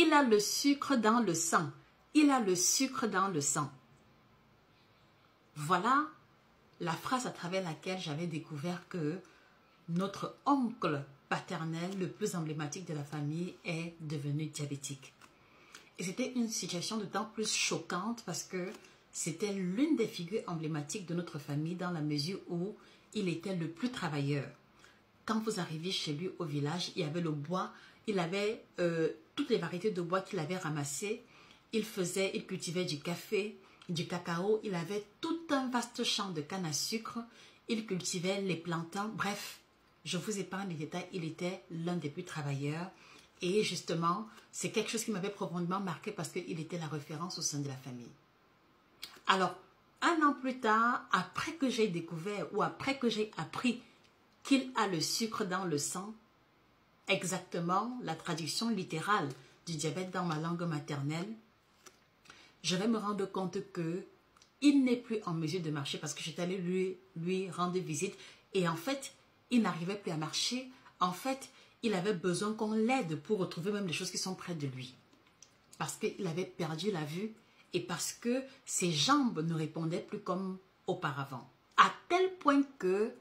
Il a le sucre dans le sang. Il a le sucre dans le sang. Voilà la phrase à travers laquelle j'avais découvert que notre oncle paternel, le plus emblématique de la famille, est devenu diabétique. Et c'était une situation d'autant plus choquante parce que c'était l'une des figures emblématiques de notre famille dans la mesure où il était le plus travailleur. Quand vous arriviez chez lui au village, il y avait le bois, il avait toutes les variétés de bois qu'il avait ramassées. Il cultivait du café, du cacao, il avait tout un vaste champ de canne à sucre. Il cultivait les plantains, bref, je vous épargne les détails, il était l'un des plus travailleurs. Et justement, c'est quelque chose qui m'avait profondément marqué parce qu'il était la référence au sein de la famille. Alors, 1 an plus tard, après que j'ai découvert ou après que j'ai appris qu'il a le sucre dans le sang, exactement la traduction littérale du diabète dans ma langue maternelle, je vais me rendre compte que il n'est plus en mesure de marcher parce que j'étais allée lui rendre visite et en fait, il n'arrivait plus à marcher. En fait, il avait besoin qu'on l'aide pour retrouver même les choses qui sont près de lui. Parce qu'il avait perdu la vue et parce que ses jambes ne répondaient plus comme auparavant. À tel point que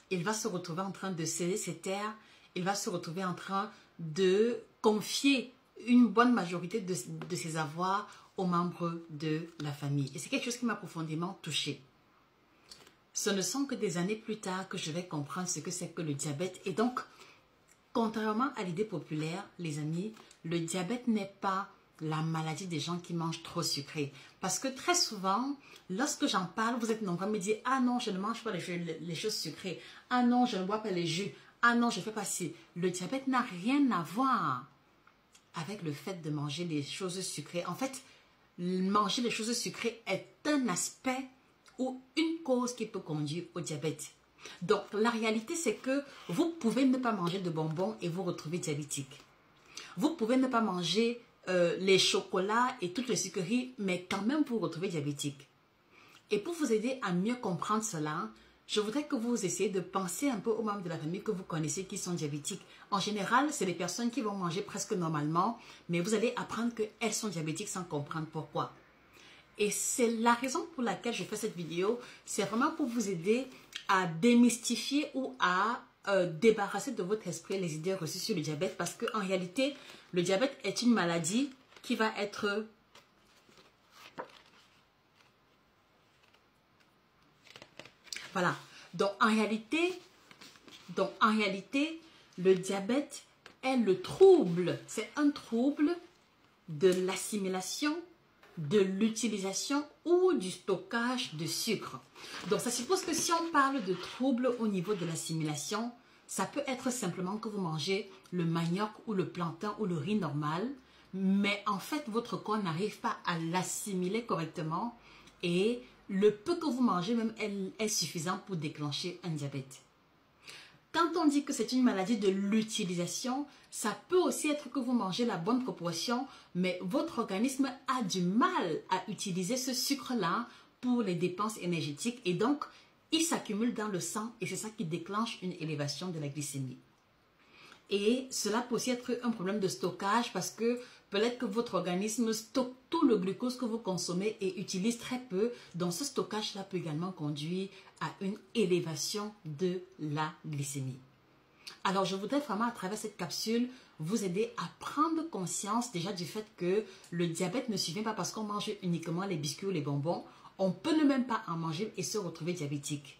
il va se retrouver en train de céder ses terres, il va se retrouver en train de confier une bonne majorité de ses avoirs aux membres de la famille. Et c'est quelque chose qui m'a profondément touchée. Ce ne sont que des années plus tard que je vais comprendre ce que c'est que le diabète. Et donc, contrairement à l'idée populaire, les amis, le diabète n'est pas la maladie des gens qui mangent trop sucré. Parce que très souvent, lorsque j'en parle, vous êtes nombreux à me dire « Ah non, je ne mange pas les choses sucrées. Ah non, je ne bois pas les jus. Ah non, je ne fais pas ci. » Le diabète n'a rien à voir avec le fait de manger les choses sucrées. En fait, manger les choses sucrées est un aspect ou une cause qui peut conduire au diabète. Donc, la réalité, c'est que vous pouvez ne pas manger de bonbons et vous retrouver diabétique. Vous pouvez ne pas manger les chocolats et toutes les sucreries, mais quand même vous retrouvez diabétique. Et pour vous aider à mieux comprendre cela, je voudrais que vous essayiez de penser un peu aux membres de la famille que vous connaissez qui sont diabétiques. En général, c'est des personnes qui vont manger presque normalement, mais vous allez apprendre qu'elles sont diabétiques sans comprendre pourquoi. Et c'est la raison pour laquelle je fais cette vidéo, c'est vraiment pour vous aider à démystifier ou à débarrasser de votre esprit les idées reçues sur le diabète parce qu'en réalité, le diabète est une maladie qui va être... Voilà. Donc en réalité, le diabète est le trouble. C'est un trouble de l'assimilation, de l'utilisation ou du stockage de sucre. Donc ça suppose que si on parle de trouble au niveau de l'assimilation, ça peut être simplement que vous mangez le manioc ou le plantain ou le riz normal, mais en fait votre corps n'arrive pas à l'assimiler correctement et le peu que vous mangez même est suffisant pour déclencher un diabète. Quand on dit que c'est une maladie de l'utilisation, ça peut aussi être que vous mangez la bonne proportion, mais votre organisme a du mal à utiliser ce sucre-là pour les dépenses énergétiques et donc il s'accumule dans le sang et c'est ça qui déclenche une élévation de la glycémie. Et cela peut aussi être un problème de stockage parce que peut-être que votre organisme stocke tout le glucose que vous consommez et utilise très peu. Donc ce stockage-là peut également conduire à une élévation de la glycémie. Alors je voudrais vraiment à travers cette capsule vous aider à prendre conscience déjà du fait que le diabète ne survient pas parce qu'on mange uniquement les biscuits ou les bonbons. On peut ne même pas en manger et se retrouver diabétique.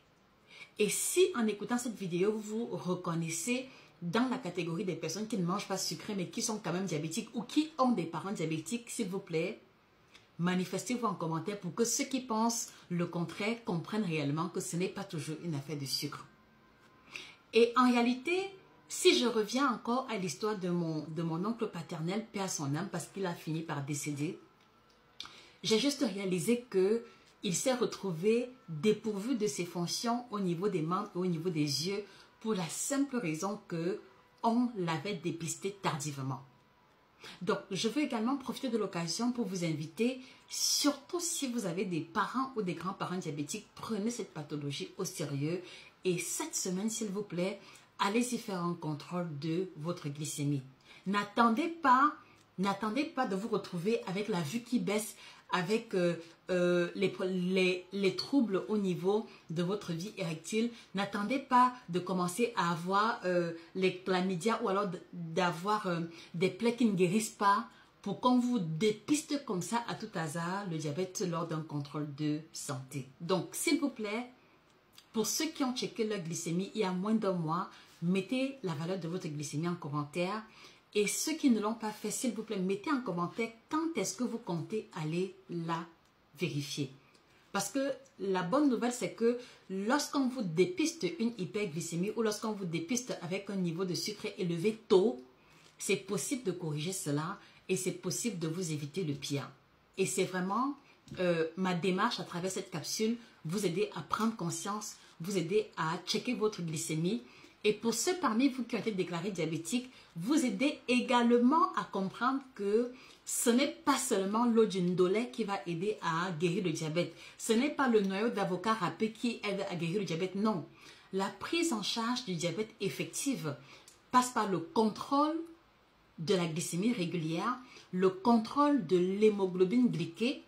Et si en écoutant cette vidéo vous vous reconnaissez dans la catégorie des personnes qui ne mangent pas sucré mais qui sont quand même diabétiques ou qui ont des parents diabétiques, s'il vous plaît, manifestez-vous en commentaire pour que ceux qui pensent le contraire comprennent réellement que ce n'est pas toujours une affaire de sucre. Et en réalité, si je reviens encore à l'histoire de mon oncle paternel, paix à son âme, parce qu'il a fini par décéder, j'ai juste réalisé qu'il s'est retrouvé dépourvu de ses fonctions au niveau des membres et au niveau des yeux, pour la simple raison qu'on l'avait dépisté tardivement. Donc, je veux également profiter de l'occasion pour vous inviter, surtout si vous avez des parents ou des grands-parents diabétiques, prenez cette pathologie au sérieux. Et cette semaine, s'il vous plaît, allez-y faire un contrôle de votre glycémie. N'attendez pas N'attendez pas de vous retrouver avec la vue qui baisse, avec les troubles au niveau de votre vie érectile. N'attendez pas de commencer à avoir les chlamydia ou alors d'avoir des plaies qui ne guérissent pas pour qu'on vous dépiste comme ça à tout hasard le diabète lors d'un contrôle de santé. Donc, s'il vous plaît, pour ceux qui ont checké leur glycémie il y a moins d'un mois, mettez la valeur de votre glycémie en commentaire. Et ceux qui ne l'ont pas fait, s'il vous plaît, mettez en commentaire quand est-ce que vous comptez aller la vérifier. Parce que la bonne nouvelle, c'est que lorsqu'on vous dépiste une hyperglycémie ou lorsqu'on vous dépiste avec un niveau de sucre élevé tôt, c'est possible de corriger cela et c'est possible de vous éviter le pire. Et c'est vraiment ma démarche à travers cette capsule, vous aider à prendre conscience, vous aider à checker votre glycémie. Et pour ceux parmi vous qui ont été déclarés diabétiques, vous aider également à comprendre que ce n'est pas seulement l'eau du ndolé qui va aider à guérir le diabète. Ce n'est pas le noyau d'avocat râpé qui aide à guérir le diabète, non. La prise en charge du diabète effective passe par le contrôle de la glycémie régulière, le contrôle de l'hémoglobine glyquée,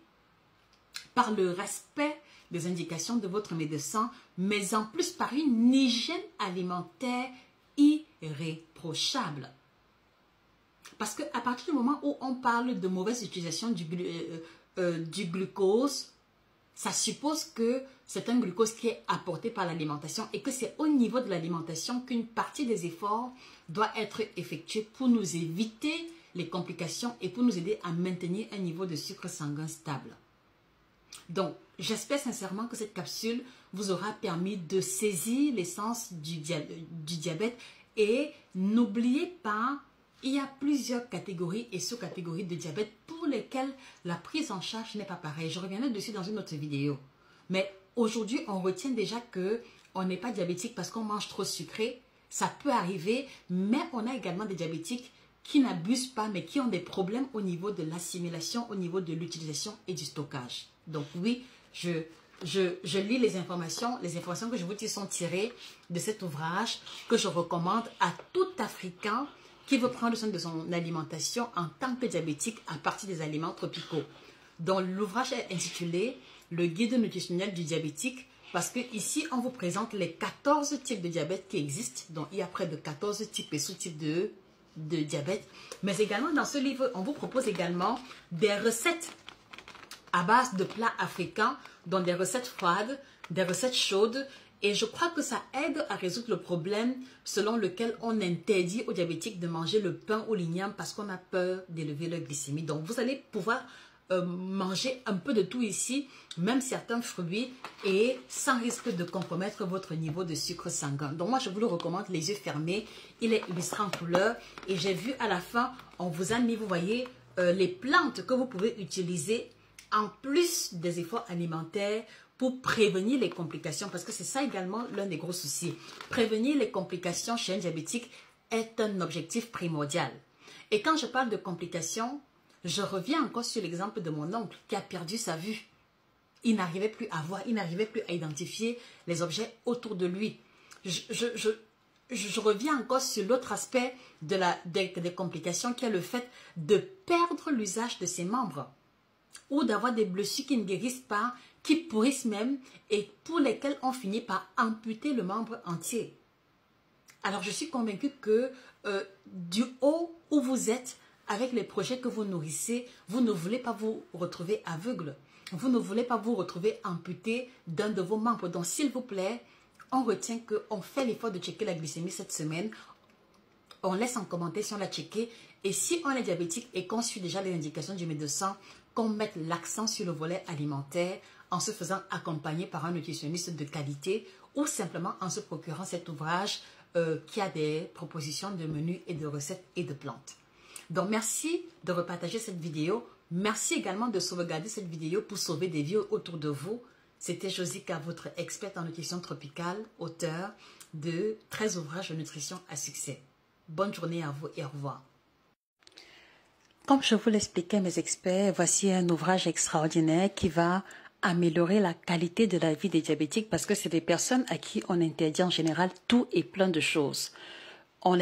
par le respect des indications de votre médecin, mais en plus par une hygiène alimentaire irréprochable. Parce qu'à partir du moment où on parle de mauvaise utilisation du glucose, ça suppose que c'est un glucose qui est apporté par l'alimentation et que c'est au niveau de l'alimentation qu'une partie des efforts doit être effectuée pour nous éviter les complications et pour nous aider à maintenir un niveau de sucre sanguin stable. Donc, j'espère sincèrement que cette capsule vous aura permis de saisir l'essence du diabète et n'oubliez pas, il y a plusieurs catégories et sous-catégories de diabète pour lesquelles la prise en charge n'est pas pareille. Je reviendrai dessus dans une autre vidéo. Mais aujourd'hui, on retient déjà qu'on n'est pas diabétique parce qu'on mange trop sucré. Ça peut arriver, mais on a également des diabétiques qui n'abusent pas, mais qui ont des problèmes au niveau de l'assimilation, au niveau de l'utilisation et du stockage. Donc oui, je lis les informations que je vous dis sont tirées de cet ouvrage que je recommande à tout Africain qui veut prendre soin de son alimentation en tant que diabétique à partir des aliments tropicaux. Donc l'ouvrage est intitulé « Le guide nutritionnel du diabétique » parce que ici on vous présente les 14 types de diabète qui existent. Donc il y a près de 14 types et sous-types de diabète. Mais également dans ce livre, on vous propose également des recettes à base de plats africains, dont des recettes froides, des recettes chaudes. Et je crois que ça aide à résoudre le problème selon lequel on interdit aux diabétiques de manger le pain ou l'igname parce qu'on a peur d'élever leur glycémie. Donc vous allez pouvoir manger un peu de tout ici, même certains fruits, et sans risque de compromettre votre niveau de sucre sanguin. Donc moi je vous le recommande les yeux fermés. Il est illustré en couleur et j'ai vu à la fin, on vous a mis, vous voyez, les plantes que vous pouvez utiliser en plus des efforts alimentaires pour prévenir les complications, parce que c'est ça également l'un des gros soucis. Prévenir les complications chez un diabétique est un objectif primordial. Et quand je parle de complications, je reviens encore sur l'exemple de mon oncle qui a perdu sa vue. Il n'arrivait plus à voir, il n'arrivait plus à identifier les objets autour de lui. Je reviens encore sur l'autre aspect des complications qui est le fait de perdre l'usage de ses membres, ou d'avoir des blessures qui ne guérissent pas, qui pourrissent même et pour lesquelles on finit par amputer le membre entier. Alors je suis convaincue que du haut où vous êtes, avec les projets que vous nourrissez, vous ne voulez pas vous retrouver aveugle. Vous ne voulez pas vous retrouver amputé d'un de vos membres. Donc s'il vous plaît, on retient qu'on fait l'effort de checker la glycémie cette semaine. On laisse en commentaire si on l'a checké. Et si on est diabétique et qu'on suit déjà les indications du médecin, qu'on mette l'accent sur le volet alimentaire en se faisant accompagner par un nutritionniste de qualité ou simplement en se procurant cet ouvrage qui a des propositions de menus et de recettes et de plantes. Donc merci de repartager cette vidéo. Merci également de sauvegarder cette vidéo pour sauver des vies autour de vous. C'était Josica, votre experte en nutrition tropicale, auteur de 13 ouvrages de nutrition à succès. Bonne journée à vous et au revoir. Comme je vous l'expliquais, mes experts, voici un ouvrage extraordinaire qui va améliorer la qualité de la vie des diabétiques parce que c'est des personnes à qui on interdit en général tout et plein de choses. On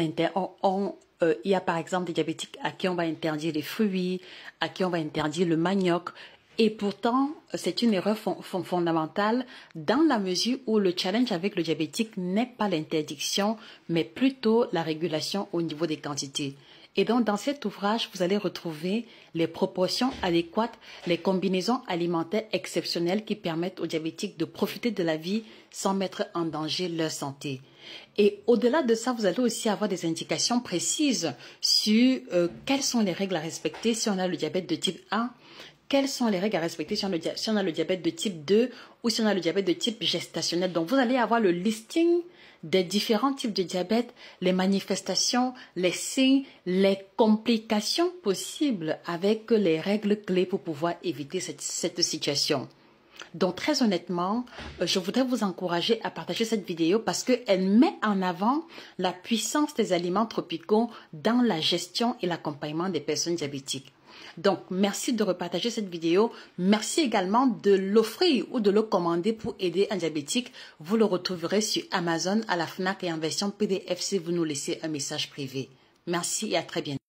il y a par exemple des diabétiques à qui on va interdire les fruits, à qui on va interdire le manioc. Et pourtant, c'est une erreur fondamentale dans la mesure où le challenge avec le diabétique n'est pas l'interdiction, mais plutôt la régulation au niveau des quantités. Et donc, dans cet ouvrage, vous allez retrouver les proportions adéquates, les combinaisons alimentaires exceptionnelles qui permettent aux diabétiques de profiter de la vie sans mettre en danger leur santé. Et au-delà de ça, vous allez aussi avoir des indications précises sur quelles sont les règles à respecter si on a le diabète de type 1, quelles sont les règles à respecter si on a le diabète de type 2 ou si on a le diabète de type gestationnel. Donc, vous allez avoir le listing des différents types de diabète, les manifestations, les signes, les complications possibles avec les règles clés pour pouvoir éviter cette situation. Donc, très honnêtement, je voudrais vous encourager à partager cette vidéo parce qu'elle met en avant la puissance des aliments tropicaux dans la gestion et l'accompagnement des personnes diabétiques. Donc, merci de repartager cette vidéo. Merci également de l'offrir ou de le commander pour aider un diabétique. Vous le retrouverez sur Amazon, à la FNAC et en version PDF si vous nous laissez un message privé. Merci et à très bientôt.